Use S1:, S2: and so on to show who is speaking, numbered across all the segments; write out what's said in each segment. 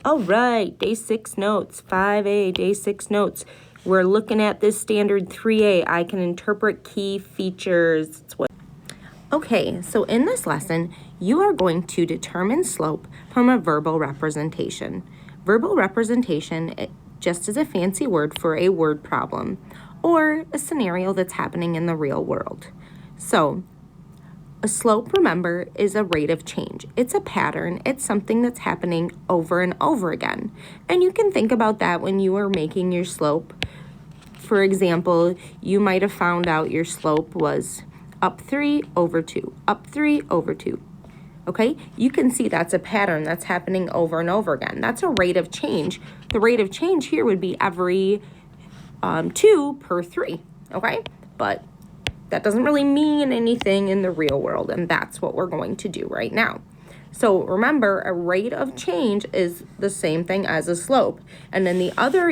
S1: All right, day 6 notes, 5A, day 6 notes. We're looking at this standard 3A. I can interpret key features. Okay, so in this lesson, you are going to determine slope from a verbal representation. Verbal representation just is a fancy word for a word problem or a scenario that's happening in the real world. So, a slope, remember, is a rate of change. It's a pattern. It's something that's happening over and over again. And you can think about that when you are making your slope. For example, you might have found out your slope was up 3 over 2, up 3 over 2. Okay, you can see that's a pattern that's happening over and over again. That's a rate of change. The rate of change here would be every 2 per 3, okay? But that doesn't really mean anything in the real world, and that's what we're going to do right now. So remember, a rate of change is the same thing as a slope. And in the other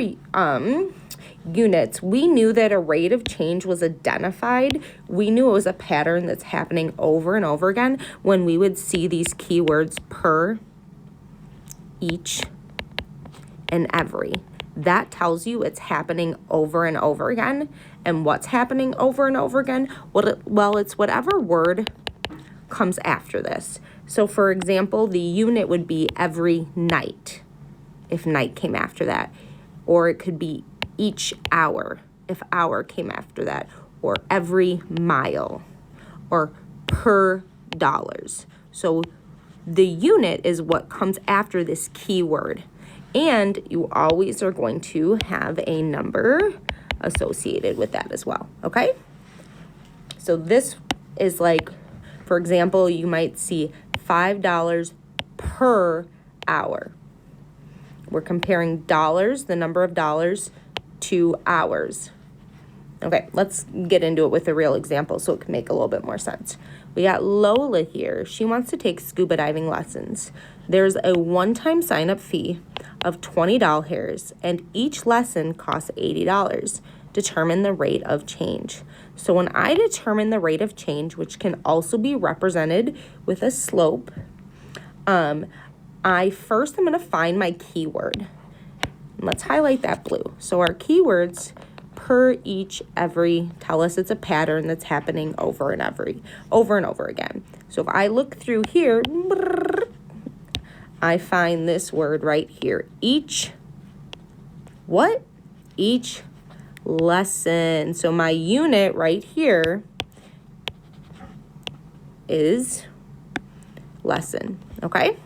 S1: units, we knew that a rate of change was identified. We knew it was a pattern that's happening over and over again when we would see these keywords per, each, and every. That tells you it's happening over and over again. And what's happening over and over again? Well, it's whatever word comes after this. So for example, the unit would be every night, if night came after that. Or it could be each hour, if hour came after that. Or every mile, or per dollars. So the unit is what comes after this keyword. And you always are going to have a number associated with that as well, okay? So this is like, for example, you might see $5 per hour. We're comparing dollars, the number of dollars, to hours. Okay, let's get into it with a real example so it can make a little bit more sense. We got Lola here. She wants to take scuba diving lessons. There's a one-time sign-up fee of $20 and each lesson costs $80. Determine the rate of change. So when I determine the rate of change, which can also be represented with a slope, I first am going to find my keyword. Let's highlight that blue. So our keywords per, each, every tell us it's a pattern that's happening over and over again. So if I look through here, I find this word right here. Each, what? Each lesson. So my unit right here is lesson, okay?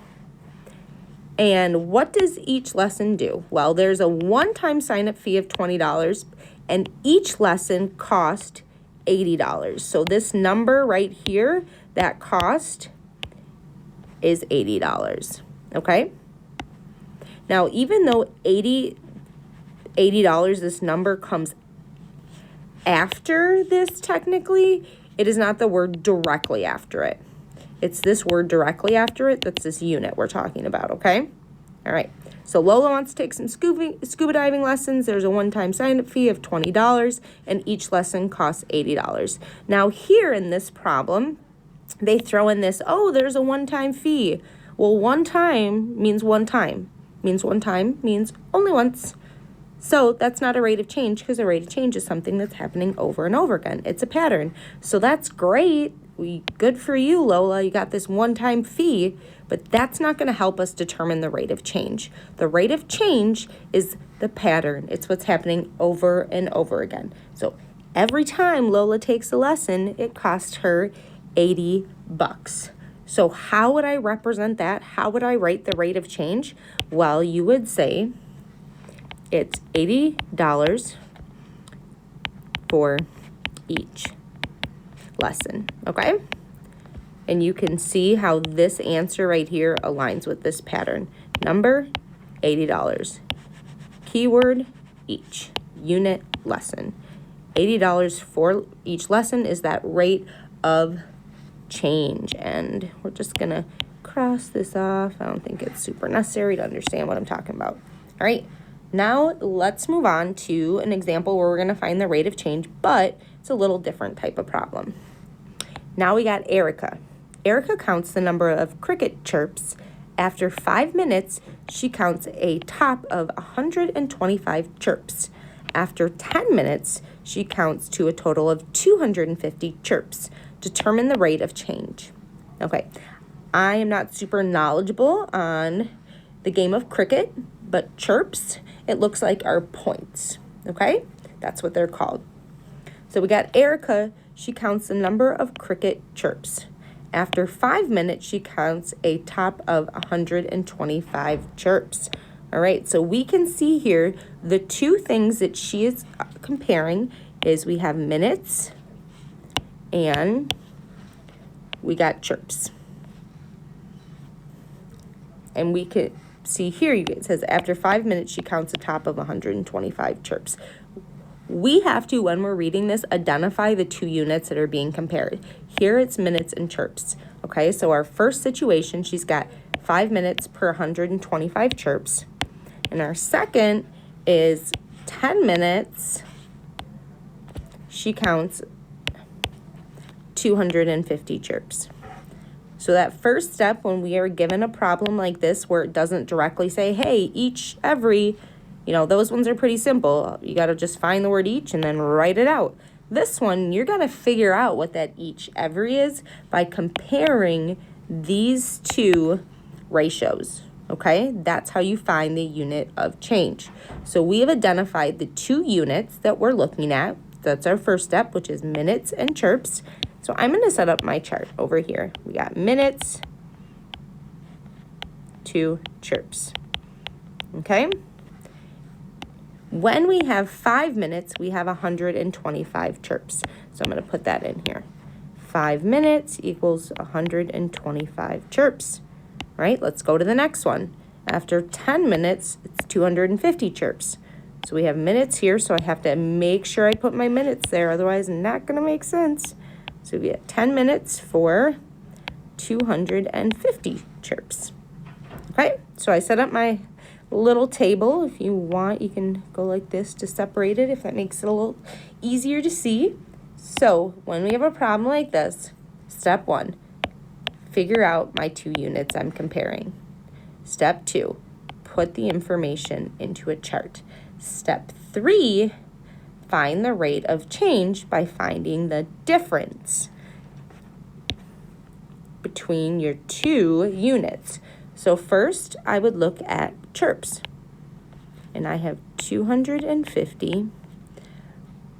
S1: And what does each lesson do? Well, there's a one-time sign-up fee of $20 and each lesson cost $80. So this number right here, that cost is $80, okay? Now, even though $80, this number comes after this technically, it is not the word directly after it. It's this word directly after it that's this unit we're talking about, okay? All right, so Lola wants to take some scuba diving lessons. There's a one-time sign-up fee of $20, and each lesson costs $80. Now here in this problem, they throw in this, oh, there's a one-time fee. Well, one time means one time. Means one time means only once. So that's not a rate of change because a rate of change is something that's happening over and over again. It's a pattern. So that's great. Good for you, Lola. You got this one-time fee, but that's not going to help us determine the rate of change. The rate of change is the pattern. It's what's happening over and over again. So every time Lola takes a lesson, it costs her $80. So how would I represent that? How would I write the rate of change? Well, you would say it's $80 for each lesson, okay? And you can see how this answer right here aligns with this pattern. Number, $80. Keyword, each. Unit, lesson. $80 for each lesson is that rate of change. And we're just going to cross this off. I don't think it's super necessary to understand what I'm talking about. All right, now let's move on to an example where we're going to find the rate of change, but it's a little different type of problem. Now we got Erica. Erica counts the number of cricket chirps After 5 minutes, she counts a top of 125 chirps. After 10 minutes, she counts to a total of 250 chirps. Determine the rate of change. Okay, I am not super knowledgeable on the game of cricket, but chirps, it looks like are points, okay? That's what they're called. So we got Erica, she counts the number of cricket chirps. After 5 minutes, she counts a top of 125 chirps. All right, so we can see here the two things that she is comparing is we have minutes and we got chirps. And we could see here, it says after 5 minutes, she counts a top of 125 chirps. We have to, when we're reading this, identify the two units that are being compared. Here it's minutes and chirps. Okay, so our first situation, she's got 5 minutes per 125 chirps. And our second is 10 minutes. She counts 250 chirps. So that first step, when we are given a problem like this where it doesn't directly say, hey, each, every, those ones are pretty simple. You got to just find the word each and then write it out. This one, you're going to figure out what that each, every is by comparing these two ratios. Okay, that's how you find the unit of change. So we have identified the two units that we're looking at. That's our first step, which is minutes and chirps. So I'm going to set up my chart over here. We got minutes to chirps. Okay. When we have 5 minutes, we have 125 chirps. So I'm going to put that in here. 5 minutes equals 125 chirps. Right, let's go to the next one. After 10 minutes, it's 250 chirps. So we have minutes here, so I have to make sure I put my minutes there, otherwise not going to make sense. So we have 10 minutes for 250 chirps. Okay, so I set up my little table. If you want, you can go like this to separate it if that makes it a little easier to see. So when we have a problem like this, step 1. Figure out my two units I'm comparing. Step 2, put the information into a chart. Step 3, find the rate of change by finding the difference between your two units. So first, I would look at chirps. And I have 250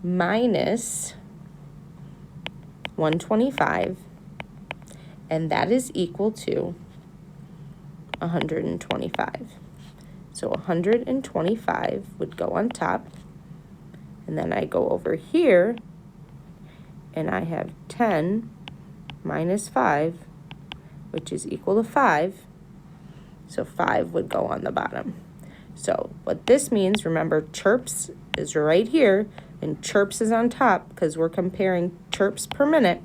S1: minus 125. And that is equal to 125. So 125 would go on top. And then I go over here, and I have 10 minus 5, which is equal to 5. So 5 would go on the bottom. So what this means, remember, chirps is right here, and chirps is on top because we're comparing chirps per minute.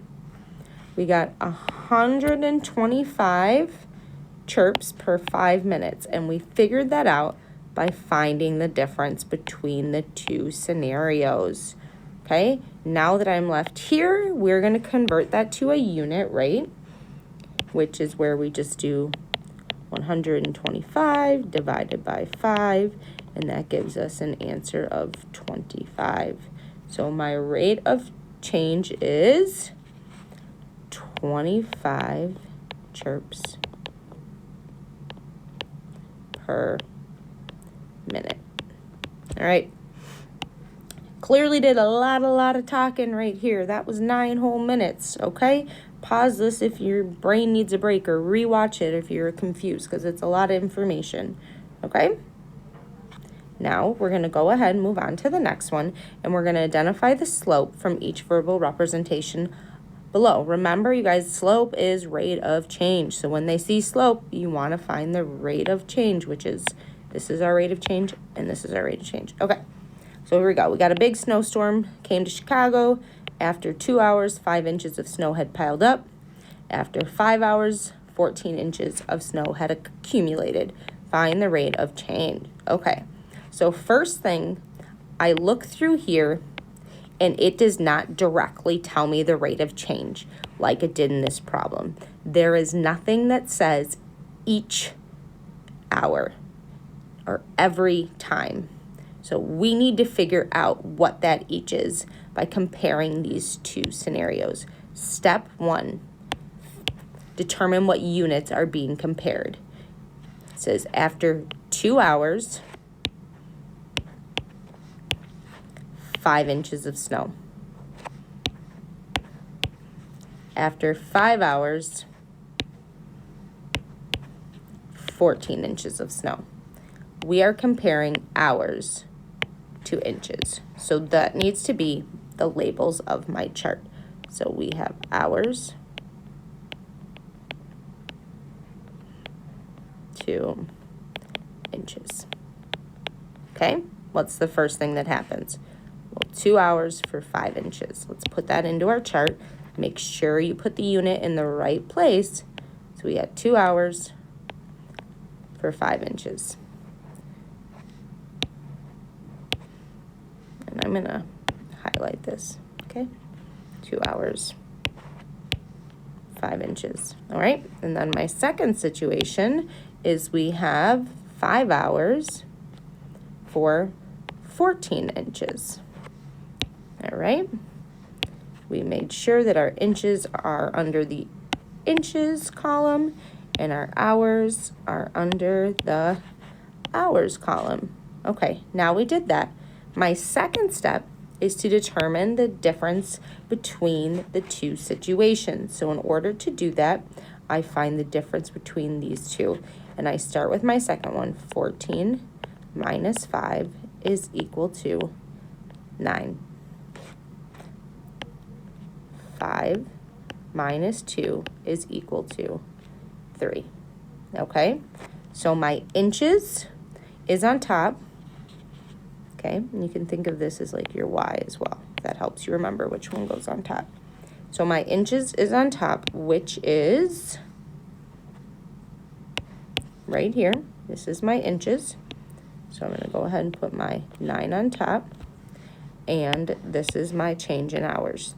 S1: We got 125 chirps per 5 minutes, and we figured that out by finding the difference between the two scenarios. Okay, now that I'm left here, we're going to convert that to a unit rate, which is where we just do 125 divided by 5, and that gives us an answer of 25. So my rate of change is 25 chirps per minute. All right. Clearly did a lot of talking right here. That was 9 whole minutes, okay? Pause this if your brain needs a break, or rewatch it if you're confused, because it's a lot of information, okay? Now we're going to go ahead and move on to the next one, and we're going to identify the slope from each verbal representation below. Remember, you guys, slope is rate of change. So when they see slope, you want to find the rate of change, which is, this is our rate of change, and this is our rate of change. Okay, so here we go. We got a big snowstorm, came to Chicago. After 2 hours, 5 inches of snow had piled up. After 5 hours, 14 inches of snow had accumulated. Find the rate of change. Okay, so first thing, I look through here, and it does not directly tell me the rate of change like it did in this problem. There is nothing that says each hour or every time. So we need to figure out what that each is by comparing these two scenarios. Step 1, determine what units are being compared. It says after 2 hours, 5 inches of snow. After 5 hours, 14 inches of snow. We are comparing hours to inches. So that needs to be the labels of my chart. So we have hours to inches. Okay, what's the first thing that happens? Well, 2 hours for 5 inches. Let's put that into our chart. Make sure you put the unit in the right place. So we had 2 hours for 5 inches. And I'm going to highlight this, okay? 2 hours, 5 inches, all right? And then my second situation is we have 5 hours for 14 inches, all right? We made sure that our inches are under the inches column and our hours are under the hours column. Okay, now we did that. My second step is to determine the difference between the two situations. So in order to do that, I find the difference between these two. And I start with my second one. 14 minus 5 is equal to 9. 5 minus 2 is equal to 3. Okay, so my inches is on top. Okay, and you can think of this as like your Y as well. That helps you remember which one goes on top. So my inches is on top, which is right here. This is my inches. So I'm going to go ahead and put my 9 on top. And this is my change in hours,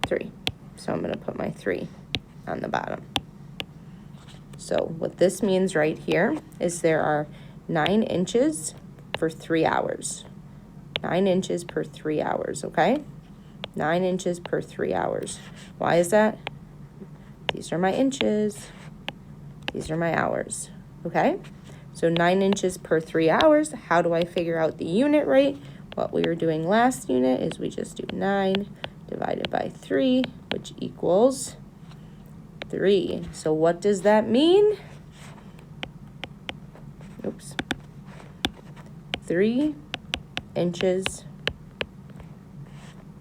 S1: 3. So I'm going to put my 3 on the bottom. So what this means right here is there are 9 inches for 3 hours. 9 inches per 3 hours, okay? 9 inches per 3 hours. Why is that? These are my inches. These are my hours, okay? So 9 inches per 3 hours. How do I figure out the unit rate? What we were doing last unit is we just do 9 divided by 3, which equals 3. So what does that mean? Oops. 3 inches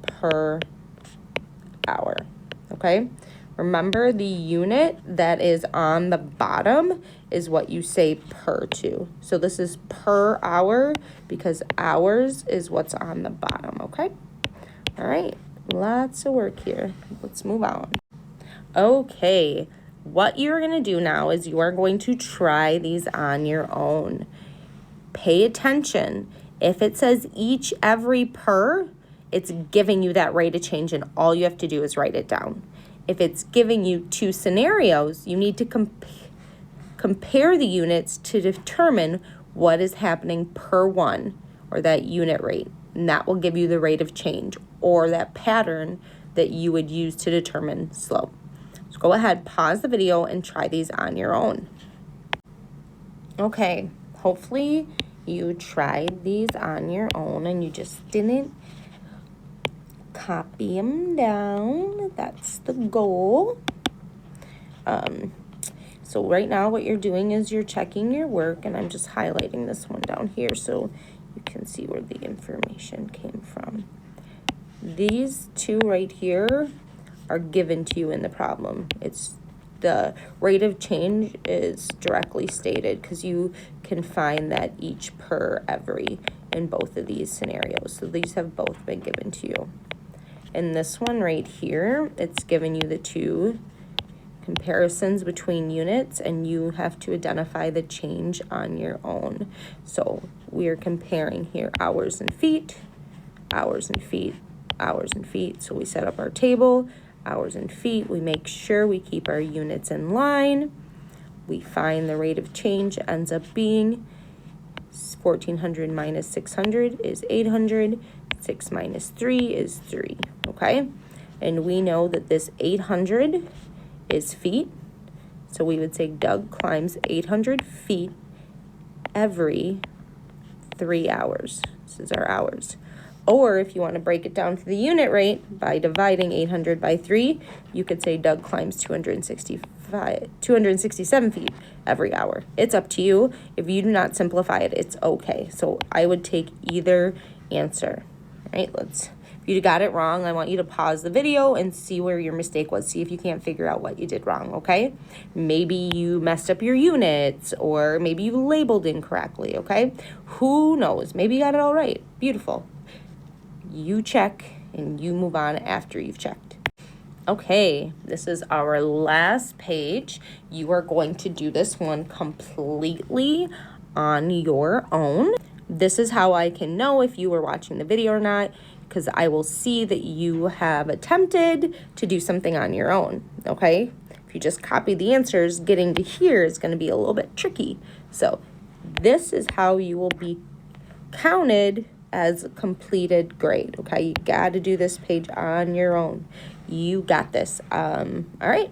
S1: per hour, okay? Remember, the unit that is on the bottom is what you say per to. So this is per hour because hours is what's on the bottom, okay? All right, lots of work here. Let's move on. Okay, what you're going to do now is you are going to try these on your own. Pay attention. If it says each, every, per, it's giving you that rate of change, and all you have to do is write it down. If it's giving you two scenarios, you need to compare the units to determine what is happening per one, or that unit rate, and that will give you the rate of change, or that pattern that you would use to determine slope. So go ahead, pause the video, and try these on your own. Okay, hopefully you tried these on your own and you just didn't copy them down. That's the goal. So right now what you're doing is you're checking your work, and I'm just highlighting this one down here so you can see where the information came from. These two right here are given to you in the problem. It's the rate of change is directly stated because you can find that each, per, every in both of these scenarios. So these have both been given to you. In this one right here, it's giving you the two comparisons between units, and you have to identify the change on your own. So we are comparing here hours and feet, hours and feet, hours and feet. So we set up our table, hours and feet. We make sure we keep our units in line. we find the rate of change ends up being 1,400 minus 600 is 800. 6 minus 3 is 3, okay? And we know that this 800 is feet. So we would say Doug climbs 800 feet every 3 hours. This is our hours. Or if you want to break it down to the unit rate by dividing 800 by 3, you could say Doug climbs 267 feet every hour. It's up to you. If you do not simplify it, it's okay. So I would take either answer. All right, if you got it wrong, I want you to pause the video and see where your mistake was. See if you can't figure out what you did wrong, okay? Maybe you messed up your units, or maybe you labeled incorrectly, okay? Who knows? Maybe you got it all right. Beautiful. You check and you move on after you've checked. Okay, this is our last page. You are going to do this one completely on your own. This is how I can know if you were watching the video or not, because I will see that you have attempted to do something on your own, okay? If you just copy the answers, getting to here is going to be a little bit tricky. So this is how you will be counted as a completed grade, okay? You got to do this page on your own. You got this. All right.